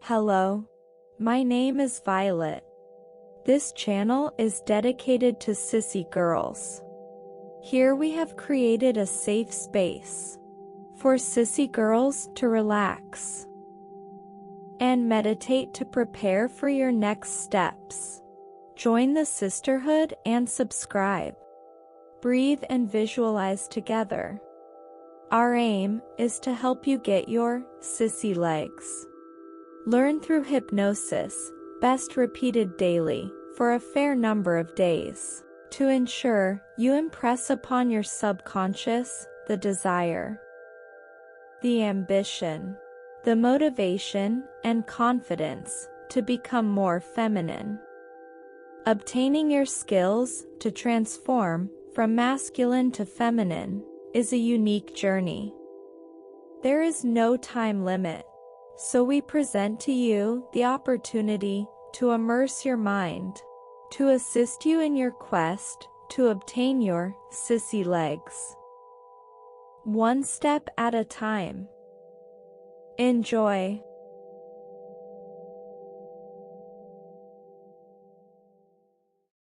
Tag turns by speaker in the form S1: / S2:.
S1: Hello, my name is Violet. This channel is dedicated to sissy girls. Here we have created a safe space for sissy girls to relax and meditate to prepare for your next steps. Join the sisterhood and subscribe. Breathe and visualize together. Our aim is to help you get your sissy legs. Learn through hypnosis, best repeated daily, for a fair number of days, to ensure you impress upon your subconscious the desire, the ambition, the motivation and confidence to become more feminine. Obtaining your skills to transform from masculine to feminine is a unique journey. There is no time limit, so we present to you the opportunity to immerse your mind, to assist you in your quest to obtain your sissy legs. One step at a time. Enjoy.